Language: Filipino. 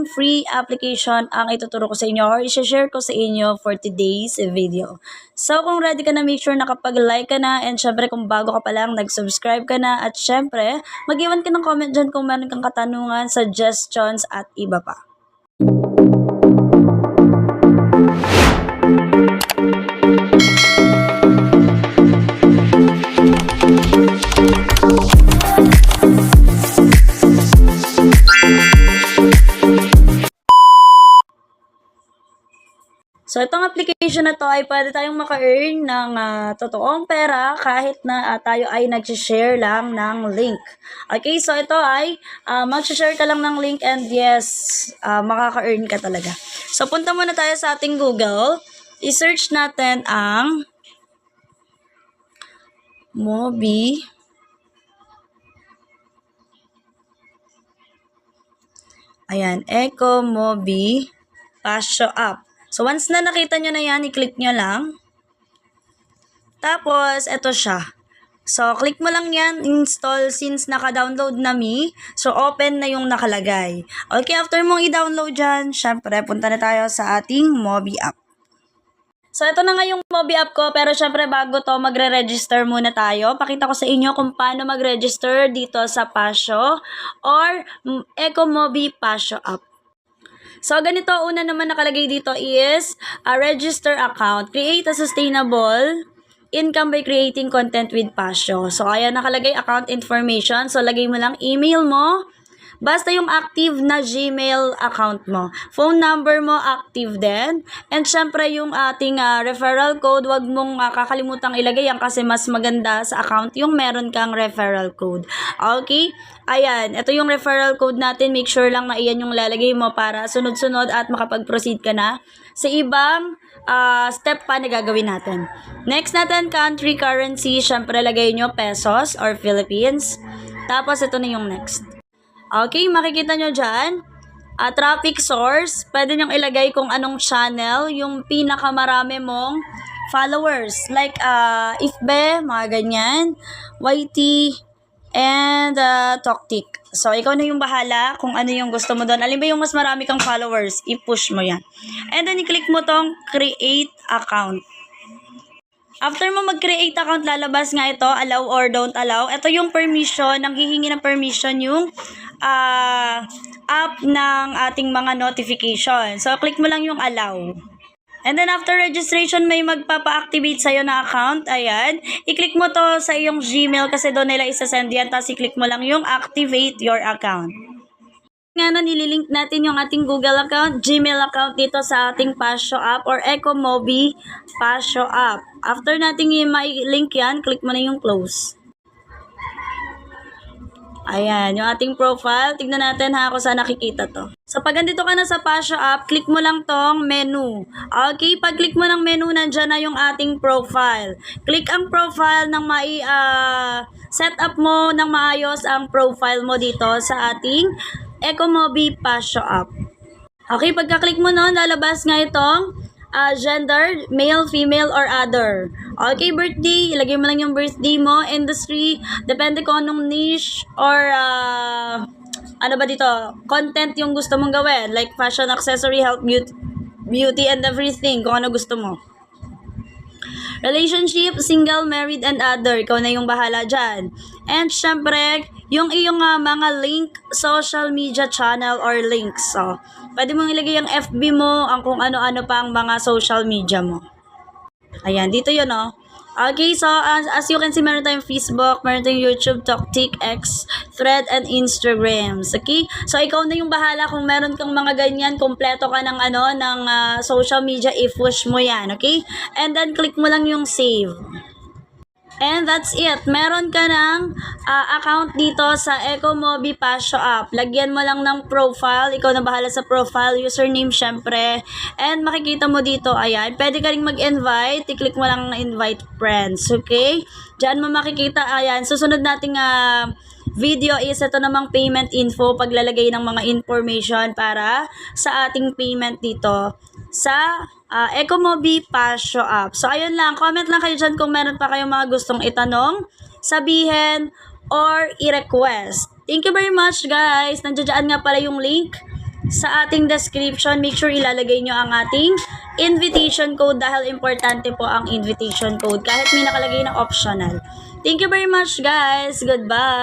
free application ang ituturo ko sa inyo or i-share ko sa inyo for today's video. So, kung ready ka na, make sure nakapag-like ka na, and syempre kung bago ka pa lang, nag-subscribe ka na, at syempre, mag-iwan ka ng comment dyan kung meron kang katanungan, suggestions, at iba pa. So, itong application na to ay pwede tayong maka-earn ng totoong pera kahit na tayo ay nag-share lang ng link. Okay, so ito ay mag-share ka lang ng link and yes, makaka-earn ka talaga. So, punta muna tayo sa ating Google. I-search natin ang Mobi. Ayan, Eco Mobi Pasyo App. So, once na nakita nyo na yan, i-click nyo lang. Tapos, ito siya. So, click mo lang yan, install since naka-download na mi. So, open na yung nakalagay. Okay, after mong i-download dyan, syempre, punta na tayo sa ating Mobi app. So, ito na nga yung Mobi app ko, pero syempre, bago to, magre-register muna tayo. Pakita ko sa inyo kung paano mag-register dito sa Pasyo or Eco Mobi Pasyo app. So, ganito, una naman nakalagay dito is a register account. Create a sustainable income by creating content with Pasyo. So, ayan nakalagay account information. So, lagay mo lang email mo. Basta yung active na Gmail account mo. Phone number mo active din. And syempre yung ating referral code, wag mong kakalimutang ilagay yan kasi mas maganda sa account yung meron kang referral code. Okay? Ayan, ito yung referral code natin. Make sure lang na iyan yung lalagay mo para sunod-sunod at makapag-proceed ka na sa ibang step pa na gagawin natin. Next natin, country currency. Syempre lagay nyo pesos or Philippines. Tapos ito na yung next. Okay, makikita nyo dyan, traffic source, pwede nyong ilagay kung anong channel, yung pinakamarami mong followers, like Ifbe, mga ganyan, YT, and Toktik. So, ikaw na yung bahala kung ano yung gusto mo doon. Alin ba yung mas marami kang followers, i-push mo yan. And then, i-click mo tong create account. After mo mag-create account, lalabas nga ito, allow or don't allow. Ito yung permission, nang hihingi ng permission yung app ng ating mga notification. So, click mo lang yung allow. And then, after registration, may magpapa-activate sa'yo na account. Ayan. I-click mo to sa iyong Gmail kasi doon nila isa-send yan. Tapos, i-click mo lang yung activate your account. Nga na, nililink natin yung ating Google account, Gmail account dito sa ating Pasyo app or Eco Mobi Pasyo app. After natin i-link yan, click mo na yung close. Ayan, yung ating profile. Tignan natin ha kung saan nakikita to. So, pag andito ka na sa Pasyo app, click mo lang tong menu. Okay, pag click mo ng menu, nandyan na yung ating profile. Click ang profile ng set up mo ng maayos ang profile mo dito sa ating Eco Mobi Pasyo app. Okay, pagka-click mo nun, lalabas nga itong gender, male, female, or other. Okay, birthday, ilagay mo lang yung birthday mo, industry, depende kung anong niche, or ano ba dito, content yung gusto mong gawin, like fashion, accessory, health, beauty, and everything, kung ano gusto mo. Relationship, single, married, and other. Ikaw na yung bahala dyan. And syempre, yung iyong mga link, social media channel or links. So, pwede mong ilagay yung FB mo, ang kung ano-ano pang mga social media mo. Ayan, dito yun, oh. Okay, so as you can see, meron tayong Facebook, meron tayong YouTube, Toktik, X, Thread, and Instagrams. Okay? So, ikaw na yung bahala kung meron kang mga ganyan, kompleto ka ng social media, i-push mo yan. Okay? And then, click mo lang yung save. And that's it. Meron ka ng account dito sa Eco Mobi Pasyo app. Lagyan mo lang ng profile. Ikaw na bahala sa profile. Username, syempre. And makikita mo dito, ayan. Pwede ka rin mag-invite. I-click mo lang invite friends. Okay? Diyan mo makikita, ayan. Susunod nating video is ito namang payment info. Paglalagay ng mga information para sa ating payment dito sa Eco Mobi Pasyo app. So, ayun lang. Comment lang kayo dyan kung meron pa kayong mga gustong itanong, sabihin, or i-request. Thank you very much, guys. Nandiyan nga pala yung link sa ating description. Make sure ilalagay nyo ang ating invitation code dahil importante po ang invitation code kahit may nakalagay na optional. Thank you very much guys. Goodbye.